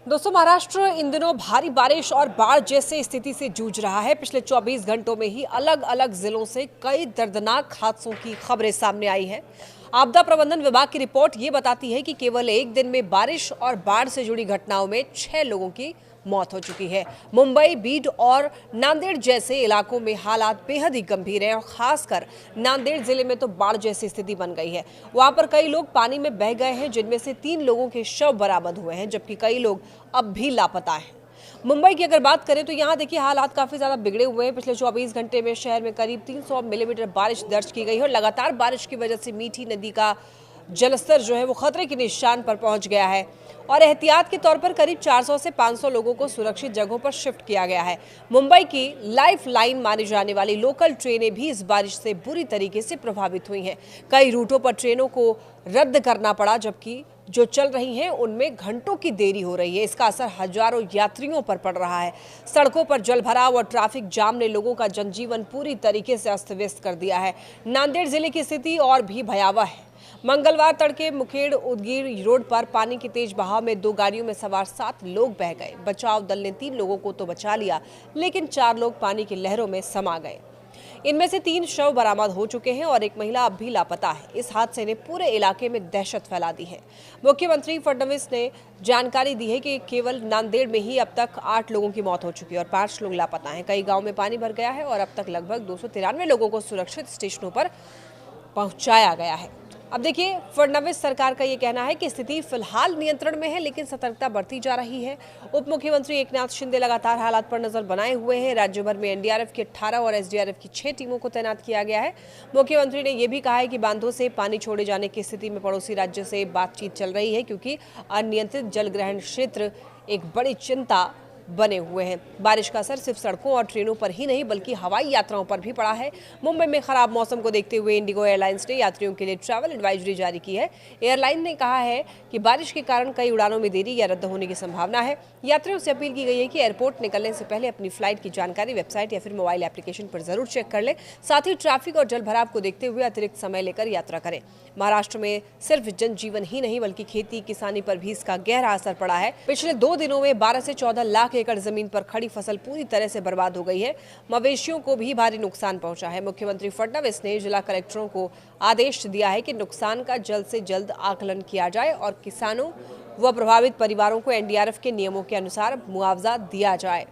दोस्तों, महाराष्ट्र इन दिनों भारी बारिश और बाढ़ जैसे स्थिति से जूझ रहा है। पिछले 24 घंटों में ही अलग अलग जिलों से कई दर्दनाक हादसों की खबरें सामने आई हैं। आपदा प्रबंधन विभाग की रिपोर्ट ये बताती है कि केवल एक दिन में बारिश और बाढ़ से जुड़ी घटनाओं में 6 लोगों की मौत हो चुकी है। मुंबई, बीड और नांदेड़ जैसे इलाकों में हालात बेहद ही गंभीर हैं और खासकर नांदेड़ जिले में तो बाढ़ जैसी स्थिति बन गई है। वहां पर कई लोग पानी में बह गए हैं, जिनमें से 3 लोगों के शव बरामद हुए हैं, जबकि कई लोग अब भी लापता हैं। मुंबई की अगर बात करें तो यहाँ देखिए हालात काफी ज्यादा बिगड़े हुए हैं। पिछले 24 घंटे में शहर में करीब 300 मिलीमीटर बारिश दर्ज की गई है और लगातार बारिश की वजह से मीठी नदी का जलस्तर जो है वो खतरे के निशान पर पहुंच गया है और एहतियात के तौर पर करीब 400 से 500 लोगों को सुरक्षित जगहों पर शिफ्ट किया गया है। मुंबई की लाइफ लाइन मानी जाने वाली लोकल ट्रेनें भी इस बारिश से बुरी तरीके से प्रभावित हुई हैं। कई रूटों पर ट्रेनों को रद्द करना पड़ा, जबकि जो चल रही हैं उनमें घंटों की देरी हो रही है। इसका असर हजारों यात्रियों पर पड़ रहा है। सड़कों पर जलभराव और ट्रैफिक जाम ने लोगों का जनजीवन पूरी तरीके से अस्त व्यस्त कर दिया है। नांदेड़ जिले की स्थिति और भी भयावह है। मंगलवार तड़के मुखेड़ उदगीर रोड पर पानी के तेज बहाव में 2 गाड़ियों में सवार 7 लोग बह गए। बचाव दल ने 3 लोगों को तो बचा लिया, लेकिन 4 लोग पानी की लहरों में समा गए। इनमें से 3 शव बरामद हो चुके हैं और एक महिला अब भी लापता है। इस हादसे ने पूरे इलाके में दहशत फैला दी है। मुख्यमंत्री फडणवीस ने जानकारी दी है कि केवल नांदेड़ में ही अब तक 8 लोगों की मौत हो चुकी है और 5 लोग लापता हैं। कई गांव में पानी भर गया है और अब तक लगभग 293 लोगों को सुरक्षित स्टेशनों पर पहुंचाया गया है। अब देखिए, फडणवीस सरकार का ये कहना है कि स्थिति फिलहाल नियंत्रण में है, लेकिन सतर्कता बढ़ती जा रही है। उप मुख्यमंत्री एकनाथ शिंदे लगातार हालात पर नजर बनाए हुए हैं। राज्य भर में एनडीआरएफ की 18 और एसडीआरएफ की 6 टीमों को तैनात किया गया है। मुख्यमंत्री ने यह भी कहा है कि बांधों से पानी छोड़े जाने की स्थिति में पड़ोसी राज्य से बातचीत चल रही है, क्योंकि अनियंत्रित जलग्रहण क्षेत्र एक बड़ी चिंता बने हुए हैं। बारिश का असर सिर्फ सड़कों और ट्रेनों पर ही नहीं बल्कि हवाई यात्राओं पर भी पड़ा है। मुंबई में खराब मौसम को देखते हुए इंडिगो एयरलाइंस ने यात्रियों के लिए ट्रैवल एडवाइजरी जारी की है। एयरलाइन ने कहा है कि बारिश के कारण कई उड़ानों में देरी या रद्द होने की संभावना है। यात्रियों से अपील की गई है कि एयरपोर्ट निकलने से पहले अपनी फ्लाइट की जानकारी वेबसाइट या फिर मोबाइल एप्लीकेशन पर जरूर चेक कर लें। साथ ही ट्रैफिक और जलभराव को देखते हुए अतिरिक्त समय लेकर यात्रा करें। महाराष्ट्र में सिर्फ जनजीवन ही नहीं बल्कि खेती किसानी पर भी इसका गहरा असर पड़ा है। पिछले 2 दिनों में 12 से 14 लाख एकड़ जमीन पर खड़ी फसल पूरी तरह से बर्बाद हो गई है। मवेशियों को भी भारी नुकसान पहुंचा है। मुख्यमंत्री फडणवीस ने जिला कलेक्टरों को आदेश दिया है कि नुकसान का जल्द से जल्द आकलन किया जाए और किसानों व प्रभावित परिवारों को एनडीआरएफ के नियमों के अनुसार मुआवजा दिया जाए।